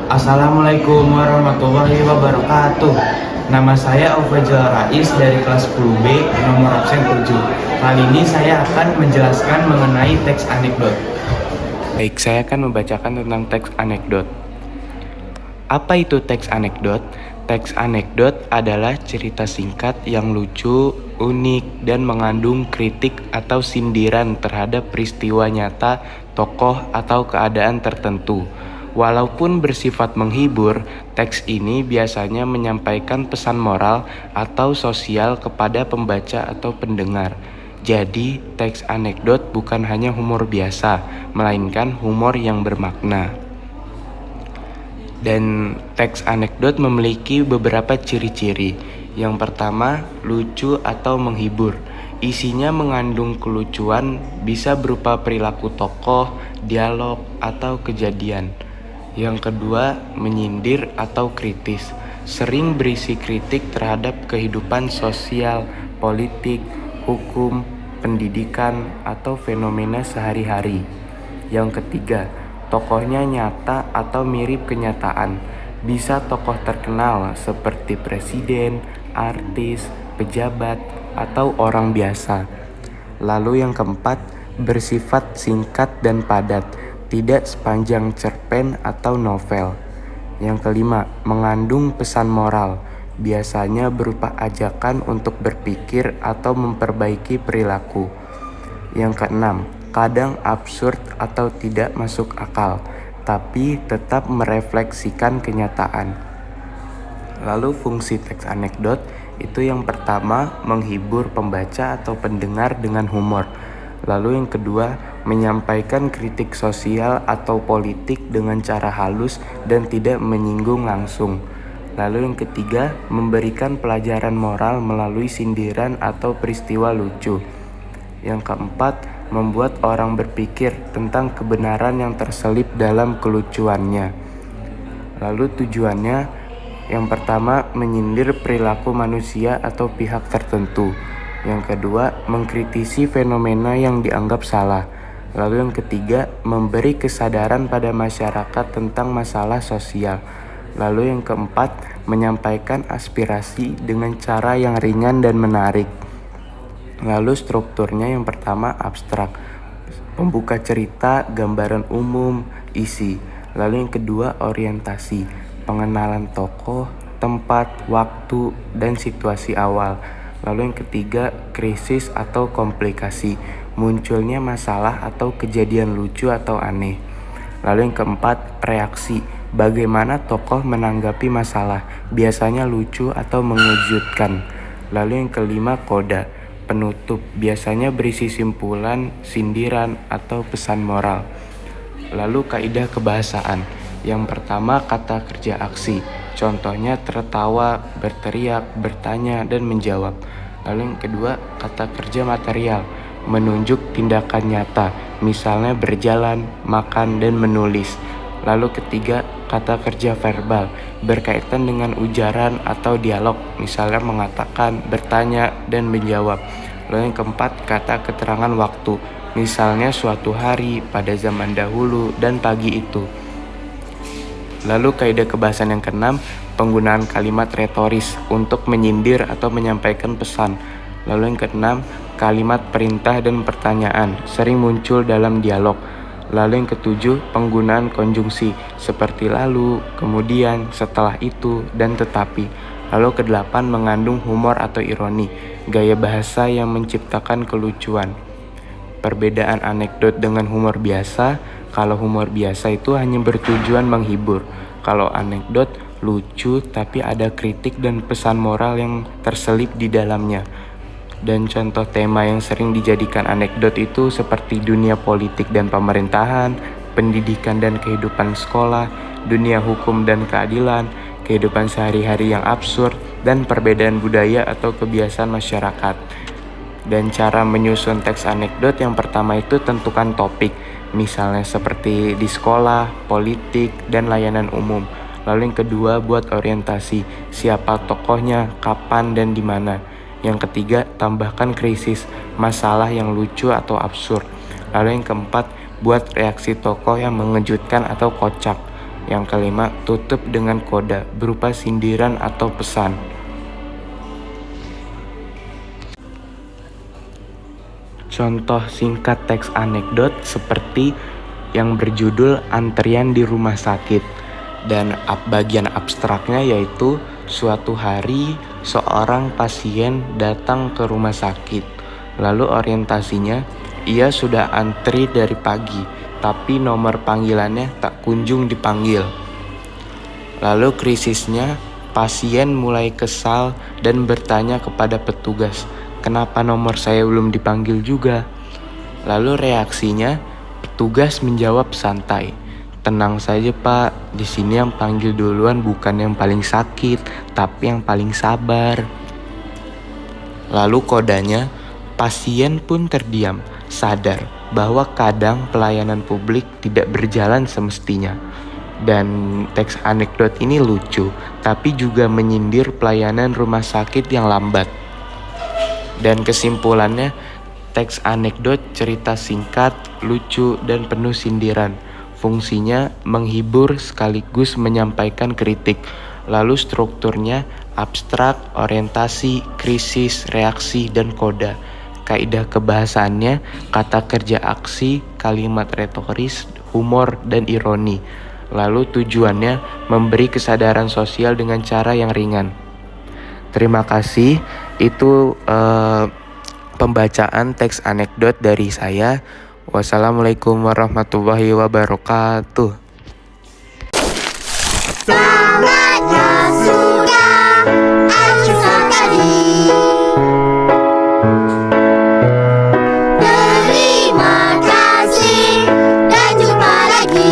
Assalamualaikum warahmatullahi wabarakatuh. Nama saya Ofajal Rais dari kelas 10B nomor absen 7. Kali ini saya akan menjelaskan mengenai teks anekdot. Baik, saya akan membacakan tentang teks anekdot. Apa itu teks anekdot? Teks anekdot adalah cerita singkat yang lucu, unik, dan mengandung kritik atau sindiran terhadap peristiwa nyata, tokoh, atau keadaan tertentu. Walaupun bersifat menghibur, teks ini biasanya menyampaikan pesan moral atau sosial kepada pembaca atau pendengar. Jadi, teks anekdot bukan hanya humor biasa, melainkan humor yang bermakna. Dan teks anekdot memiliki beberapa ciri-ciri. Yang pertama, lucu atau menghibur. Isinya mengandung kelucuan, bisa berupa perilaku tokoh, dialog, atau kejadian. Yang kedua, menyindir atau kritis. Sering berisi kritik terhadap kehidupan sosial, politik, hukum, pendidikan, atau fenomena sehari-hari. Yang ketiga, tokohnya nyata atau mirip kenyataan. Bisa tokoh terkenal seperti presiden, artis, pejabat, atau orang biasa. Lalu yang keempat, bersifat singkat dan padat, tidak sepanjang cerpen atau novel. Yang kelima, mengandung pesan moral, biasanya berupa ajakan untuk berpikir atau memperbaiki perilaku. Yang keenam, kadang absurd atau tidak masuk akal, tapi tetap merefleksikan kenyataan. Lalu fungsi teks anekdot itu yang pertama, menghibur pembaca atau pendengar dengan humor. Lalu yang kedua, menyampaikan kritik sosial atau politik dengan cara halus dan tidak menyinggung langsung. Lalu yang ketiga, memberikan pelajaran moral melalui sindiran atau peristiwa lucu. Yang keempat, membuat orang berpikir tentang kebenaran yang terselip dalam kelucuannya. Lalu tujuannya, yang pertama, menyindir perilaku manusia atau pihak tertentu. Yang kedua, mengkritisi fenomena yang dianggap salah. Lalu yang ketiga, memberi kesadaran pada masyarakat tentang masalah sosial. Lalu yang keempat, menyampaikan aspirasi dengan cara yang ringan dan menarik. Lalu strukturnya yang pertama abstrak, pembuka cerita, gambaran umum, isi. Lalu yang kedua orientasi, pengenalan tokoh, tempat, waktu, dan situasi awal. Lalu yang ketiga krisis atau komplikasi, munculnya masalah atau kejadian lucu atau aneh. Lalu yang keempat reaksi, bagaimana tokoh menanggapi masalah, biasanya lucu atau mengejutkan. Lalu yang kelima koda, penutup, biasanya berisi simpulan, sindiran, atau pesan moral. Lalu kaidah kebahasaan. Yang pertama kata kerja aksi, contohnya tertawa, berteriak, bertanya, dan menjawab. Lalu yang kedua kata kerja material, menunjuk tindakan nyata, misalnya berjalan, makan, dan menulis. Lalu ketiga kata kerja verbal, berkaitan dengan ujaran atau dialog, misalnya mengatakan, bertanya, dan menjawab. Lalu yang keempat kata keterangan waktu, misalnya suatu hari, pada zaman dahulu, dan pagi itu. Lalu kaidah kebahasan yang keenam, penggunaan kalimat retoris untuk menyindir atau menyampaikan pesan. Lalu yang keenam, kalimat perintah dan pertanyaan sering muncul dalam dialog. Lalu yang ketujuh, penggunaan konjungsi seperti lalu, kemudian, setelah itu, dan tetapi. Lalu kedelapan, mengandung humor atau ironi, gaya bahasa yang menciptakan kelucuan. Perbedaan anekdot dengan humor biasa, kalau humor biasa itu hanya bertujuan menghibur. Kalau anekdot lucu tapi ada kritik dan pesan moral yang terselip di dalamnya. Dan contoh tema yang sering dijadikan anekdot itu seperti dunia politik dan pemerintahan, pendidikan dan kehidupan sekolah, dunia hukum dan keadilan, kehidupan sehari-hari yang absurd, dan perbedaan budaya atau kebiasaan masyarakat. Dan cara menyusun teks anekdot yang pertama itu tentukan topik, misalnya seperti di sekolah, politik, dan layanan umum. Lalu yang kedua buat orientasi, siapa tokohnya, kapan, dan di mana. Yang ketiga tambahkan krisis, masalah yang lucu atau absurd. Lalu yang keempat buat reaksi tokoh yang mengejutkan atau kocak. Yang kelima, tutup dengan koda berupa sindiran atau pesan. Contoh singkat teks anekdot seperti yang berjudul Antrian di Rumah Sakit, dan bagian abstraknya yaitu suatu hari seorang pasien datang ke rumah sakit. Lalu orientasinya, ia sudah antri dari pagi, tapi nomor panggilannya tak kunjung dipanggil. Lalu krisisnya, pasien mulai kesal dan bertanya kepada petugas, "Kenapa nomor saya belum dipanggil juga?" Lalu reaksinya, petugas menjawab santai, "Tenang saja Pak, di sini yang panggil duluan bukan yang paling sakit, tapi yang paling sabar." Lalu kodanya, pasien pun terdiam, sadar bahwa kadang pelayanan publik tidak berjalan semestinya. Dan teks anekdot ini lucu, tapi juga menyindir pelayanan rumah sakit yang lambat. Dan kesimpulannya, teks anekdot cerita singkat, lucu, dan penuh sindiran. Fungsinya menghibur sekaligus menyampaikan kritik. Lalu strukturnya abstrak, orientasi, krisis, reaksi, dan koda. Kaidah kebahasaannya kata kerja aksi, kalimat retoris, humor, dan ironi. Lalu tujuannya memberi kesadaran sosial dengan cara yang ringan. Terima kasih. Itu pembacaan teks anekdot dari saya. Wassalamualaikum warahmatullahi wabarakatuh. Tamatnya sudah acuan tadi. Terima kasih dan jumpa lagi.